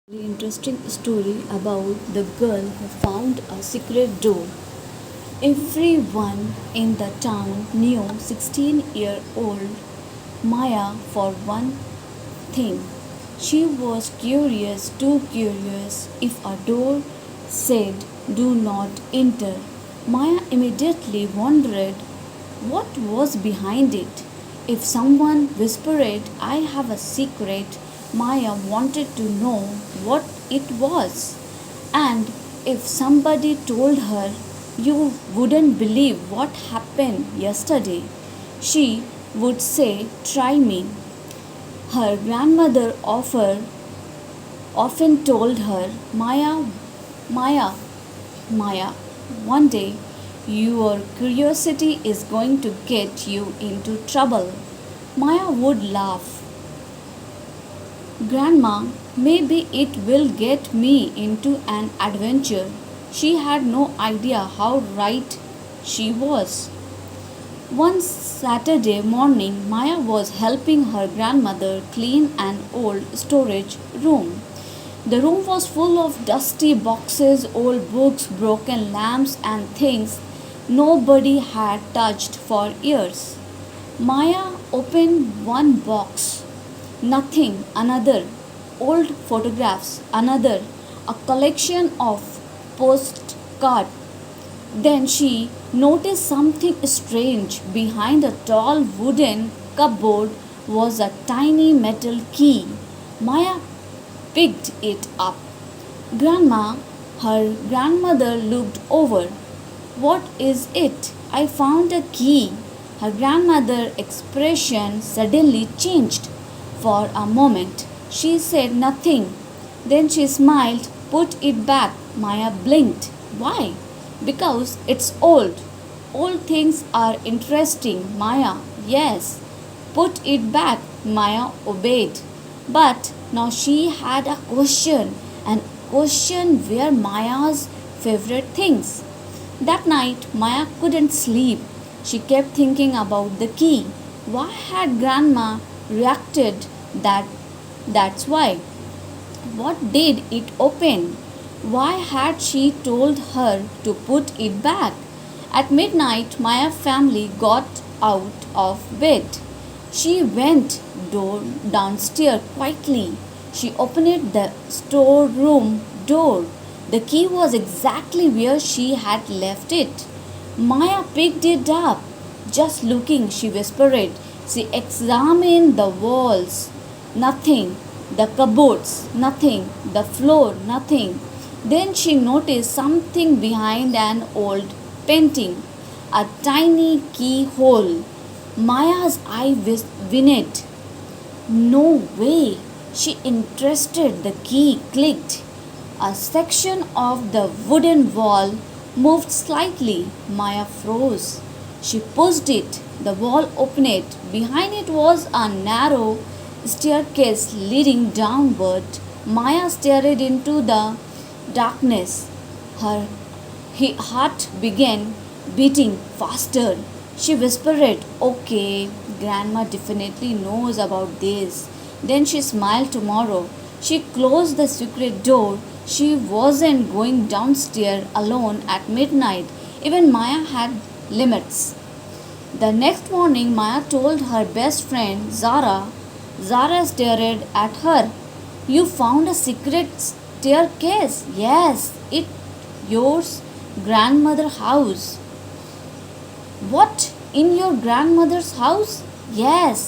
Really interesting story about the girl who found a secret door. Everyone in the town knew 16-year-old Maya for one thing. She was curious, too curious. If a door said, "Do not enter," Maya immediately wondered what was behind it. If someone whispered, "I have a secret," Maya wanted to know what it was. And if somebody told her, "You wouldn't believe what happened yesterday," she would say, "Try me." Her grandmother often told her, Maya, Maya, one day your curiosity is going to get you into trouble." Maya would laugh. "Grandma, maybe it will get me into an adventure." She had no idea how right she was. One Saturday morning, Maya was helping her grandmother clean an old storage room. The room was full of dusty boxes, old books, broken lamps, and things nobody had touched for years. Maya opened one box. Nothing, another. Old photographs, another. A collection of postcards. Then she noticed something strange. Behind a tall wooden cupboard was a tiny metal key. Maya picked it up. "Grandma," her grandmother looked over. "What is it?" "I found a key." Her grandmother's expression suddenly changed. For a moment, she said nothing. Then she smiled. "Put it back." Maya blinked. "Why?" "Because it's old." "Old things are interesting, Maya." "Yes." "Put it back." Maya obeyed. But now she had a question. An question were Maya's favorite things. That night, Maya couldn't sleep. She kept thinking about the key. Why had Grandma reacted that? That's why. What did it open? Why had she told her to put it back? At midnight, Maya's family got out of bed. She went downstairs quietly. She opened the storeroom door. The key was exactly where she had left it. Maya picked it up. "Just looking," she whispered. She examined the walls. Nothing. The cupboards. Nothing. The floor. Nothing. Then she noticed something behind an old painting. A tiny keyhole. Maya's eye winked. "No way!" She interested. The key clicked. A section of the wooden wall moved slightly. Maya froze. She pushed it. The wall opened. Behind it was a narrow staircase leading downward. Maya stared into the darkness. Her heart began beating faster. She whispered, "Okay, Grandma definitely knows about this." Then she smiled. Tomorrow. She closed the secret door. She wasn't going downstairs alone at midnight. Even Maya had limits. The next morning, Maya told her best friend Zara. Zara stared at her. "You found a secret staircase?" "Yes, it yours grandmother's house." "What? In your grandmother's house?" "Yes."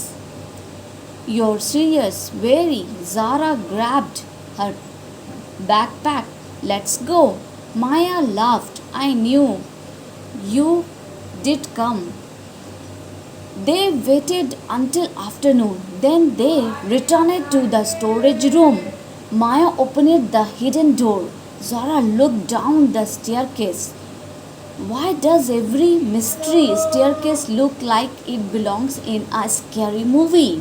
"You're serious?" "Very." Zara grabbed her backpack. "Let's go." Maya laughed. "I knew you did come." They waited until afternoon. Then they returned to the storage room. Maya opened the hidden door. Zara looked down the staircase. "Why does every mystery staircase look like it belongs in a scary movie?"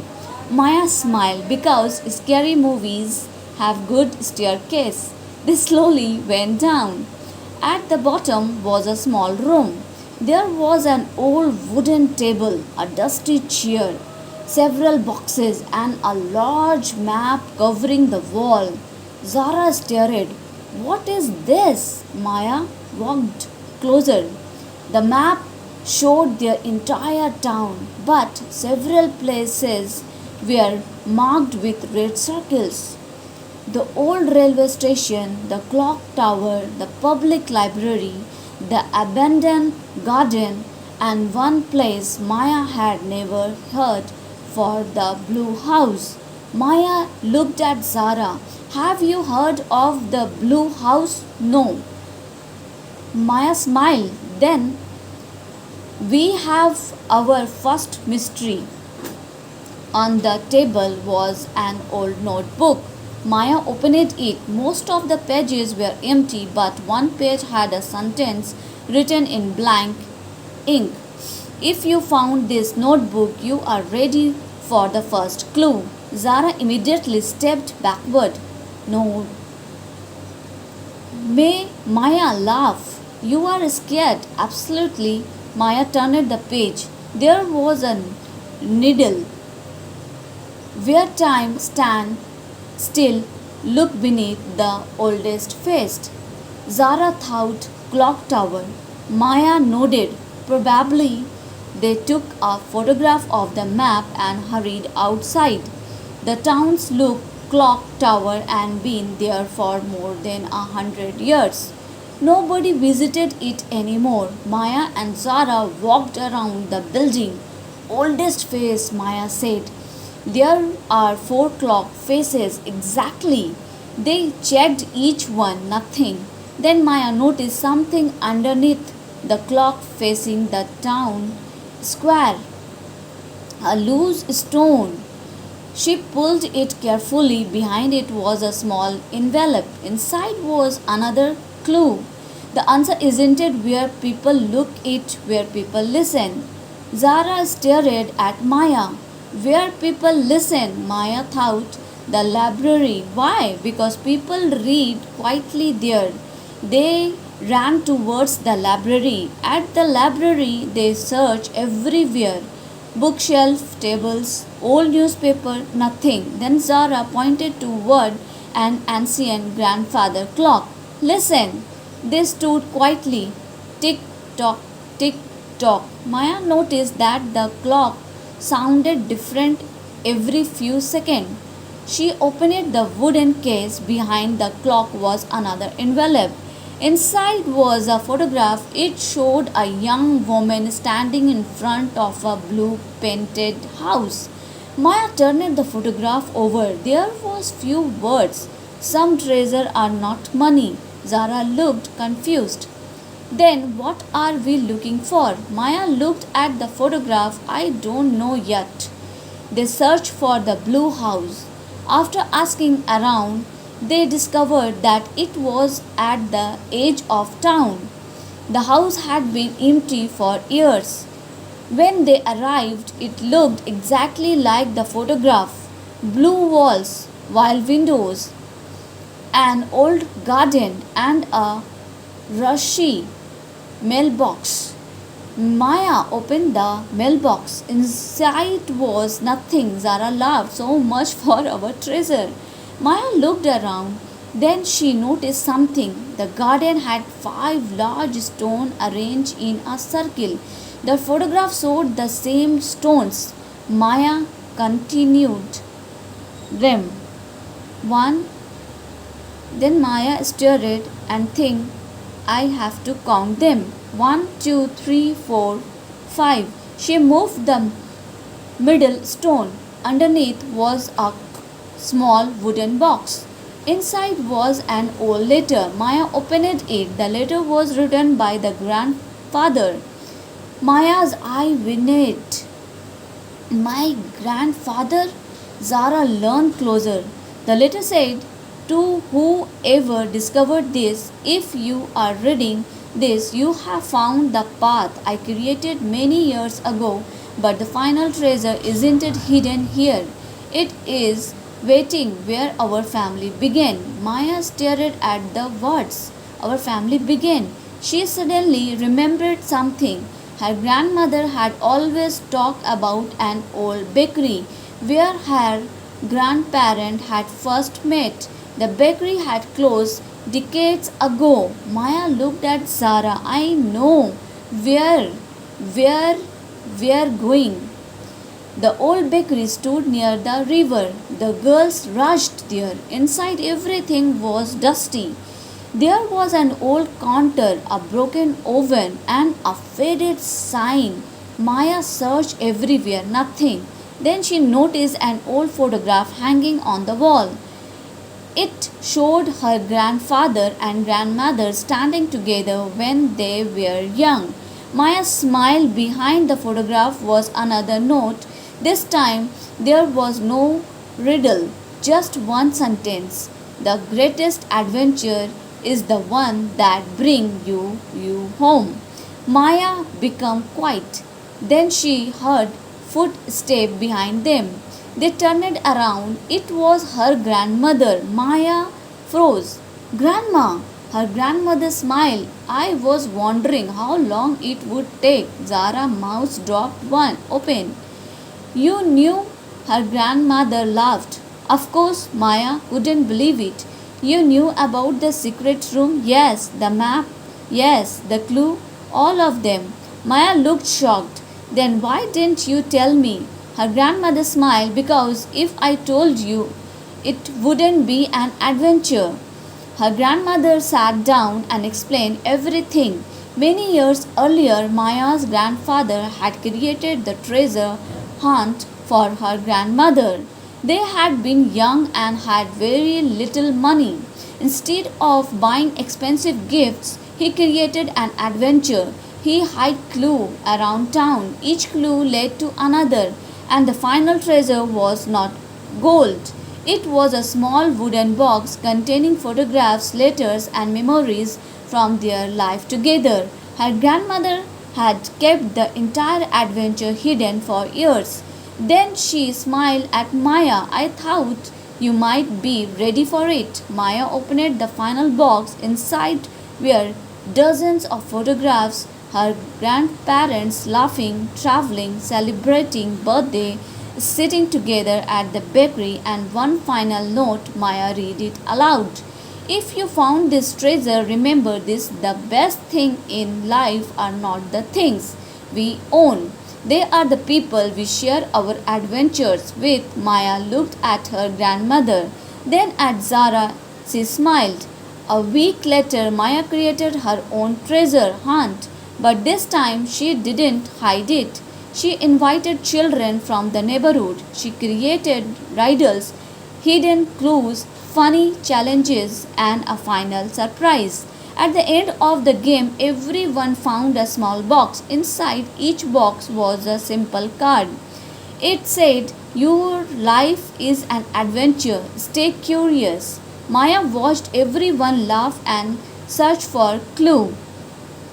Maya smiled. "Because scary movies have good staircase." They slowly went down. At the bottom was a small room. There was an old wooden table, a dusty chair, several boxes, and a large map covering the wall. Zara stared. What is this? Maya walked closer. The map showed their entire town, but several places were marked with red circles. The old railway station, the clock tower, the public library, the abandoned garden, and one place Maya had never heard for the Blue House. Maya looked at Zara. Have you heard of the Blue House? No. Maya smiled. Then we have our first mystery. On the table was an old notebook. Maya opened it. Most of the pages were empty, but one page had a sentence written in blank ink. If you found this notebook, you are ready for the first clue. Zara immediately stepped backward. No. May Maya laugh. You are scared. Absolutely. Maya turned the page. There was a needle. Where time stand still, look beneath the oldest face. Zara thought clock tower. Maya nodded. Probably they took a photograph of the map and hurried outside. The town's look clock tower and been there for more than 100 years. Nobody visited it anymore. Maya and Zara walked around the building. Oldest face, Maya said. There are four clock faces exactly. They checked each one, nothing. Then Maya noticed something underneath the clock facing the town square. A loose stone. She pulled it carefully. Behind it was a small envelope. Inside was another clue. The answer isn't it where people look, it where people listen. Zara stared at Maya. Where people listen, Maya thought. The library. Why? Because people read quietly there. They ran towards the library. At the library, they searched everywhere. Bookshelf, tables, old newspaper, nothing. Then Zara pointed toward an ancient grandfather clock. Listen. They stood quietly. Tick tock, tick tock. Maya noticed that the clock sounded different every few seconds. She opened the wooden case. Behind the clock was another envelope. Inside was a photograph. It showed a young woman standing in front of a blue painted house. Maya turned the photograph over. There was few words. Some treasure are not money. Zara looked confused. Then what are we looking for? Maya looked at the photograph. I don't know yet. They searched for the blue house. After asking around, they discovered that it was at the edge of town. The house had been empty for years. When they arrived, it looked exactly like the photograph. Blue walls, wild windows, an old garden, and a rushy mailbox. Maya opened the mailbox. Inside was nothing. Zara laughed. So much for our treasure. Maya looked around. Then she noticed something. The garden had five large stones arranged in a circle. The photograph showed the same stones. Maya continued them. One. Then Maya stared and think. I have to count them. 1, 2, 3, 4, 5. She moved the middle stone. Underneath was a small wooden box. Inside was an old letter. Maya opened it. The letter was written by the grandfather. Maya's eye widened. My grandfather? Zara leaned closer. The letter said, to whoever discovered this, if you are reading this, you have found the path I created many years ago, but the final treasure isn't it hidden here. It is waiting where our family began. Maya stared at the words. Our family began. She suddenly remembered something. Her grandmother had always talked about an old bakery where her grandparent had first met. The bakery had closed decades ago. Maya looked at Zara. I know where, where we're going. The old bakery stood near the river. The girls rushed there. Inside, everything was dusty. There was an old counter, a broken oven, and a faded sign. Maya searched everywhere, nothing. Then she noticed an old photograph hanging on the wall. It showed her grandfather and grandmother standing together when they were young. Maya smiled. Behind the photograph was another note. This time there was no riddle, just one sentence. The greatest adventure is the one that brings you home. Maya became quiet. Then she heard footsteps behind them. They turned around. It was her grandmother. Maya froze. Grandma! Her grandmother smiled. I was wondering how long it would take. Zara's mouth dropped one open. You knew? Her grandmother laughed. Of course, Maya couldn't believe it. You knew about the secret room? Yes. The map? Yes. The clue? All of them. Maya looked shocked. Then why didn't you tell me? Her grandmother smiled. Because if I told you, it wouldn't be an adventure. Her grandmother sat down and explained everything. Many years earlier, Maya's grandfather had created the treasure hunt for her grandmother. They had been young and had very little money. Instead of buying expensive gifts, he created an adventure. He hid clues around town. Each clue led to another, and the final treasure was not gold. It was a small wooden box containing photographs, letters, and memories from their life together. Her grandmother had kept the entire adventure hidden for years. Then she smiled at Maya. I thought you might be ready for it. Maya opened the final box. Inside were dozens of photographs, her grandparents laughing, traveling, celebrating birthday, sitting together at the bakery, and one final note. Maya read it aloud. If you found this treasure, remember this: the best thing in life are not the things we own. They are the people we share our adventures with. Maya looked at her grandmother, then at Zara. She smiled. A week later, Maya created her own treasure hunt, but this time she didn't hide it. She invited children from the neighborhood. She created riddles, hidden clues, funny challenges, and a final surprise. At the end of the game, everyone found a small box. Inside each box was a simple card. It said, your life is an adventure. Stay curious. Maya watched everyone laugh and search for clue.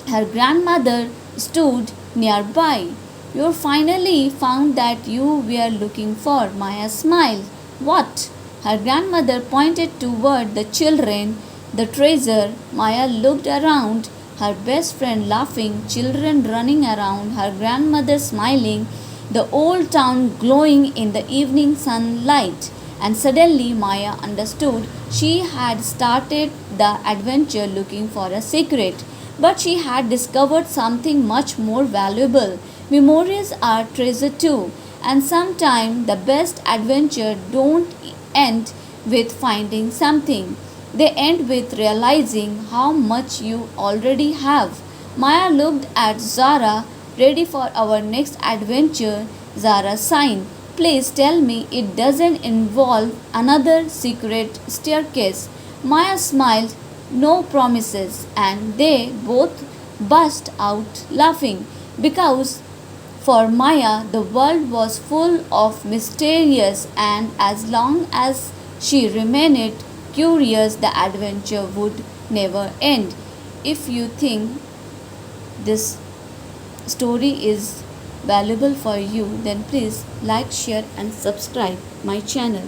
Her grandmother stood nearby. You finally found that you were looking for. Maya smiled. What? Her grandmother pointed toward the children. The treasure. Maya looked around. Her best friend laughing, children running around, her grandmother smiling, the old town glowing in the evening sunlight. And suddenly Maya understood. She had started the adventure looking for a secret, but she had discovered something much more valuable. Memories are treasure too, and sometimes the best adventure don't end with finding something. They end with realizing how much you already have. Maya looked at Zara. Ready for our next adventure? Zara sighed. Please tell me it doesn't involve another secret staircase. Maya smiled. No promises. And they both burst out laughing because for Maya the world was full of mysterious, and as long as she remained curious, the adventure would never end. If you think this story is valuable for you, then please like, share, and subscribe my channel.